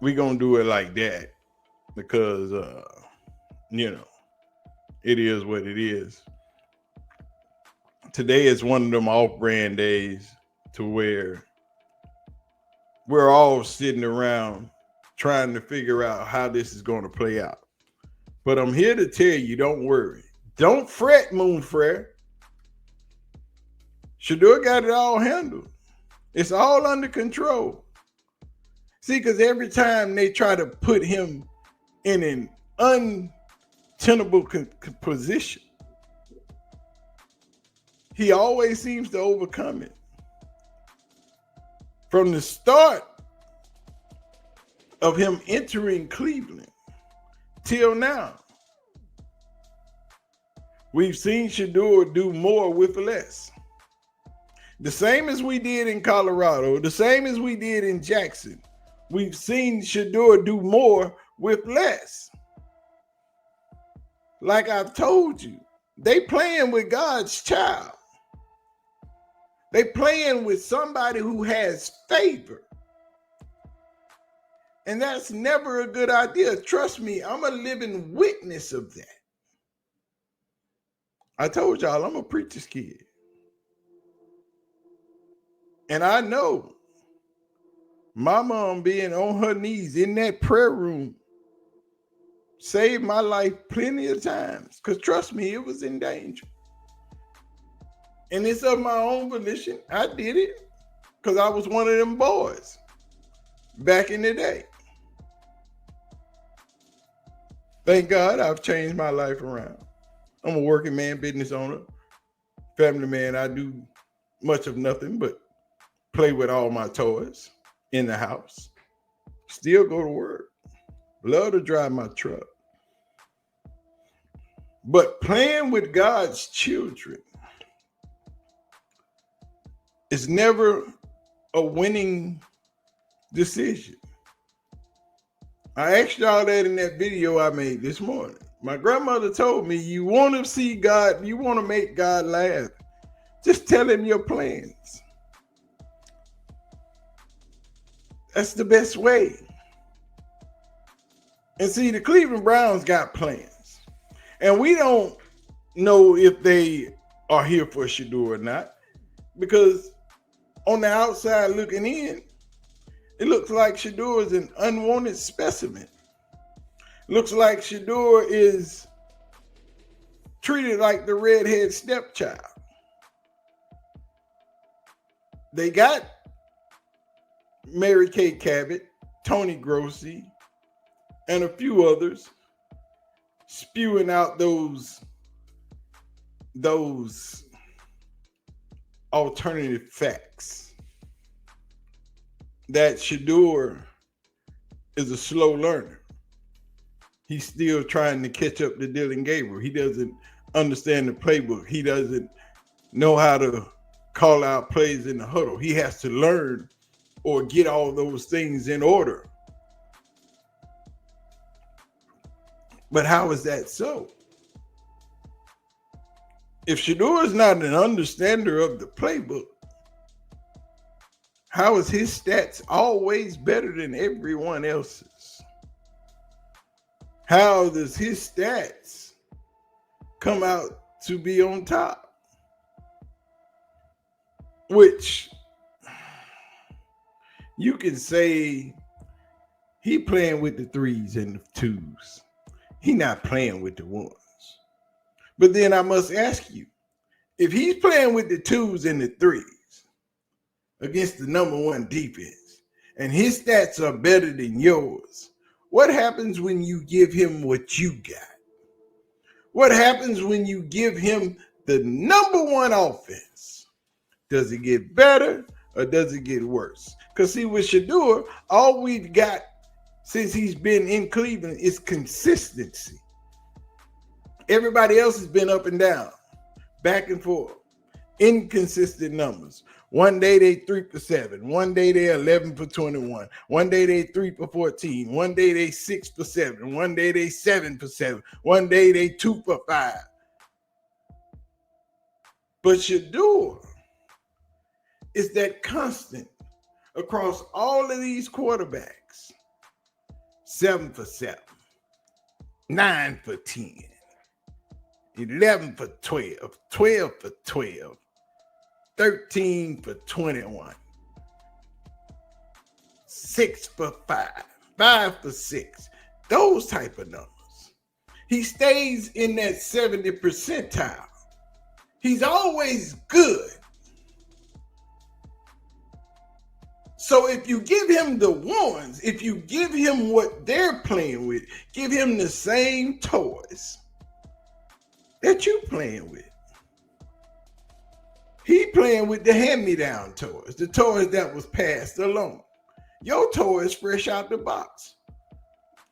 we're going to do it like that because, you know, it is what it is. Today is one of them off-brand days to where we're all sitting around trying to figure out how this is going to play out. But I'm here to tell you, don't worry. Don't fret, Moon Frere. Shedeur got it all handled. It's all under control. See, because every time they try to put him in an untenable position, he always seems to overcome it. From the start of him entering Cleveland till now, we've seen Shedeur do more with less. The same as we did in Colorado, the same as we did in Jackson. We've seen Shedeur do more with less. Like I've told you, they playing with God's child. They playing with somebody who has favor. And that's never a good idea. Trust me, I'm a living witness of that. I told y'all I'm a preacher's kid. And I know my mom being on her knees in that prayer room saved my life plenty of times. Because trust me, it was in danger. And it's of my own volition. I did it because I was one of them boys back in the day. Thank God I've changed my life around. I'm a working man, business owner, family man. I do much of nothing but play with all my toys in the house. Still go to work. Love to drive my truck. But playing with God's children is never a winning decision. I asked y'all that in that video I made this morning. My grandmother told me, you want to see God, you want to make God laugh, just tell him your plans. That's the best way. And see, the Cleveland Browns got plans. And we don't know if they are here for Shedeur or not, because on the outside looking in, it looks like Shedeur is an unwanted specimen. Looks like Shedeur is treated like the redhead stepchild. They got Mary Kay Cabot, Tony Grossi, and a few others spewing out those alternative facts that Shedeur is a slow learner. He's still trying to catch up to Dylan Gabriel. He doesn't understand the playbook. He doesn't know how to call out plays in the huddle. He has to learn or get all those things in order. But how is that so? If Shedeur is not an understander of the playbook, how is his stats always better than everyone else's? How does his stats come out to be on top? Which you can say he playing with the threes and the twos. He not playing with the ones. But then I must ask you, if he's playing with the twos and the threes against the number one defense, and his stats are better than yours, what happens when you give him what you got? What happens when you give him the number one offense? Does it get better or does it get worse? Because see, with Shedeur, all we've got since he's been in Cleveland is consistency. Everybody else has been up and down, back and forth, inconsistent numbers. One day they 3 for 7. One day they 11 for 21. One day they 3 for 14. One day they 6 for 7. One day they 7 for 7. One day they 2 for 5. But Shedeur is that constant across all of these quarterbacks. 7 for 7, 9 for 10, 11 for 12, 12 for 12, 13 for 21, 6 for 5, 5 for 6, those type of numbers. He stays in that 70 percentile. He's always good. So if you give him the ones, if you give him what they're playing with, give him the same toys that you playing with. He playing with the hand-me-down toys, the toys that was passed along. Your toys fresh out the box.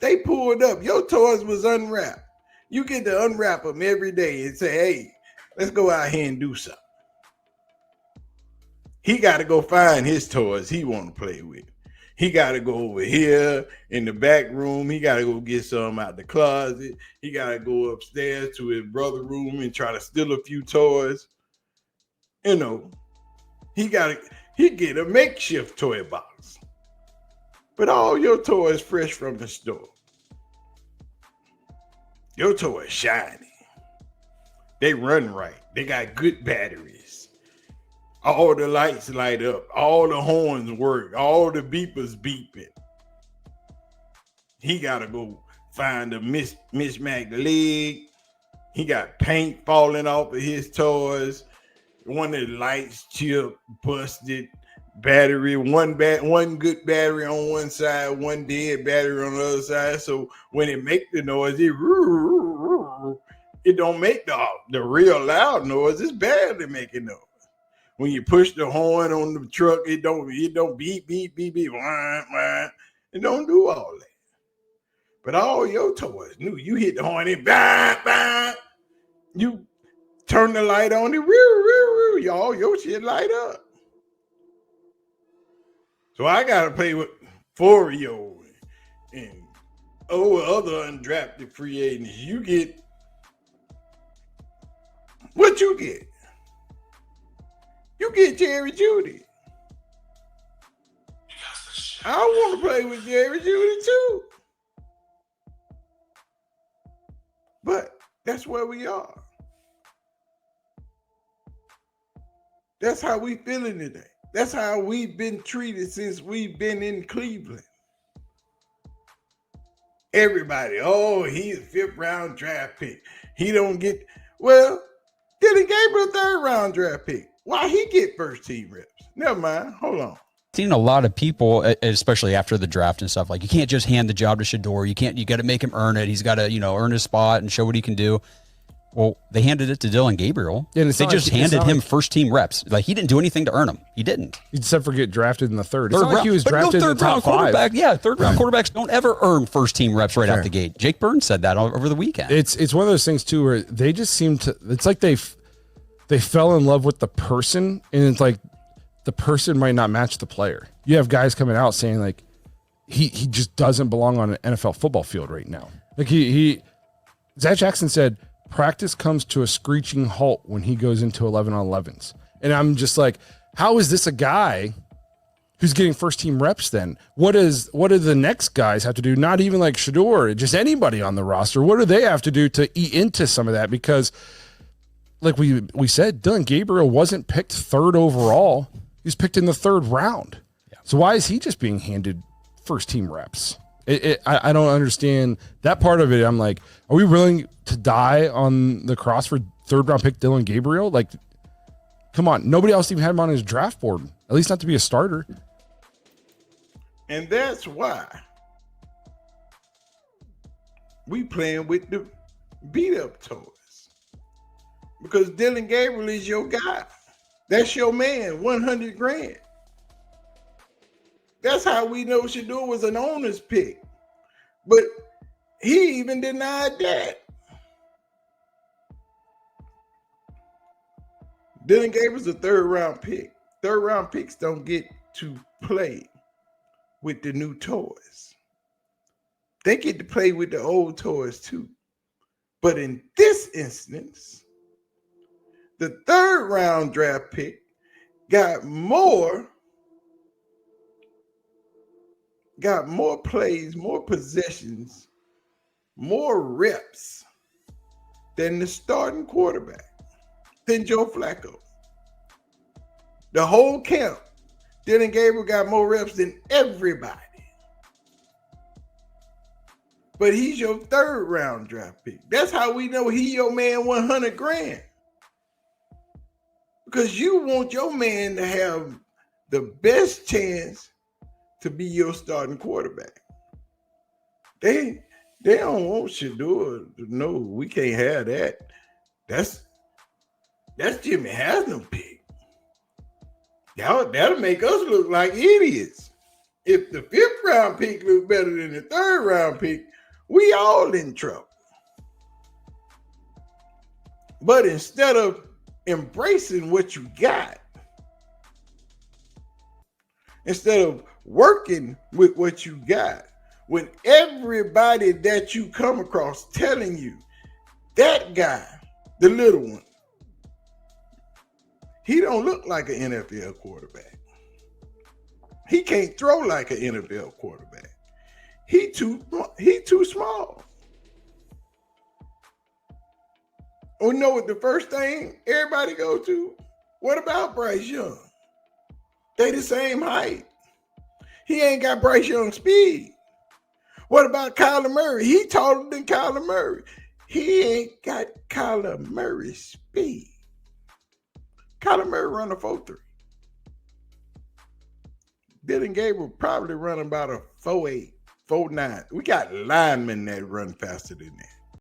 They pulled up. Your toys was unwrapped. You get to unwrap them every day and say, hey, let's go out here and do something. He got to go find his toys he want to play with. He got to go over here in the back room. He got to go get some out the closet. He got to go upstairs to his brother's room and try to steal a few toys. You know, he get a makeshift toy box. But all your toys fresh from the store. Your toys shiny. They run right. They got good batteries. All the lights light up. All the horns work. All the beepers beeping. He got to go find a mismatched leg. He got paint falling off of his toys. One of the lights chipped, busted. Battery, one good battery on one side, one dead battery on the other side. So when it make the noise, it don't make the real loud noise. It's barely making noise. When you push the horn on the truck, it don't beep, beep, beep, beep, wah, wah. It don't do all that. But all your toys new. You hit the horn, it bah, bah. You turn the light on, it y'all, your shit light up. So I gotta play with Forio and other undrafted free agents. You get what you get. You get Jerry Jeudy. I want to play with Jerry Jeudy too. But that's where we are. That's how we feeling today. That's how we've been treated since we've been in Cleveland. Everybody, he's a 5th round draft pick. He don't get, well, Dylan Gabriel 3rd round draft pick. Why he get first team reps? Never mind, hold on. Seen a lot of people, especially after the draft and stuff, like you can't just hand the job to Shedeur. You got to make him earn it. He's got to, earn his spot and show what he can do. Well, they handed it to Dylan Gabriel. Yeah, they just handed him first team reps. Like he didn't do anything to earn them. He didn't. Except for get drafted in the third. It's not like he was drafted in the top 5. Yeah, 3rd round quarterbacks don't ever earn first team reps right out the gate. Jake Burns said that over the weekend. It's one of those things too where they just seem to. It's like they fell in love with the person, and it's like the person might not match the player. You have guys coming out saying like he just doesn't belong on an NFL football field right now. Like Zach Jackson said, practice comes to a screeching halt when he goes into 11-on-11s. And I'm just like, how is this a guy who's getting first team reps then? What do the next guys have to do? Not even like Shedeur, just anybody on the roster. What do they have to do to eat into some of that? Because like we said, Dylan Gabriel wasn't picked 3rd overall. He was picked in the 3rd round. Yeah. So why is he just being handed first team reps? I don't understand that part of it. I'm like, are we willing to die on the cross for 3rd round pick Dylan Gabriel? Like, come on. Nobody else even had him on his draft board, at least not to be a starter. And that's why we playing with the beat up toys. Because Dylan Gabriel is your guy. That's your man, 100 grand. That's how we know Shedeur was an owner's pick. But he even denied that. Dylan Gabriel's a 3rd round pick. 3rd round picks don't get to play with the new toys. They get to play with the old toys too. But in this instance, the 3rd round draft pick got more got more plays, more possessions, more reps than the starting quarterback, than Joe Flacco. The whole camp, Dylan Gabriel got more reps than everybody. But he's your 3rd round draft pick. That's how we know he your man 100 grand. Because you want your man to have the best chance to be your starting quarterback. They don't want Shedeur. No, we can't have that. That's Jimmy Haslam pick. That'll make us look like idiots. If the 5th round pick look better than the 3rd round pick, we all in trouble. But instead of embracing what you got, instead of working with what you got, when everybody that you come across telling you that guy, the little one, he don't look like an NFL quarterback. He can't throw like an NFL quarterback. He too small. We know what the first thing everybody go to? What about Bryce Young? They the same height. He ain't got Bryce Young speed. What about Kyler Murray? He taller than Kyler Murray. He ain't got Kyler Murray's speed. Kyler Murray run a 4.3. Dylan Gabriel probably running about a 4.8, 4.9. We got linemen that run faster than that.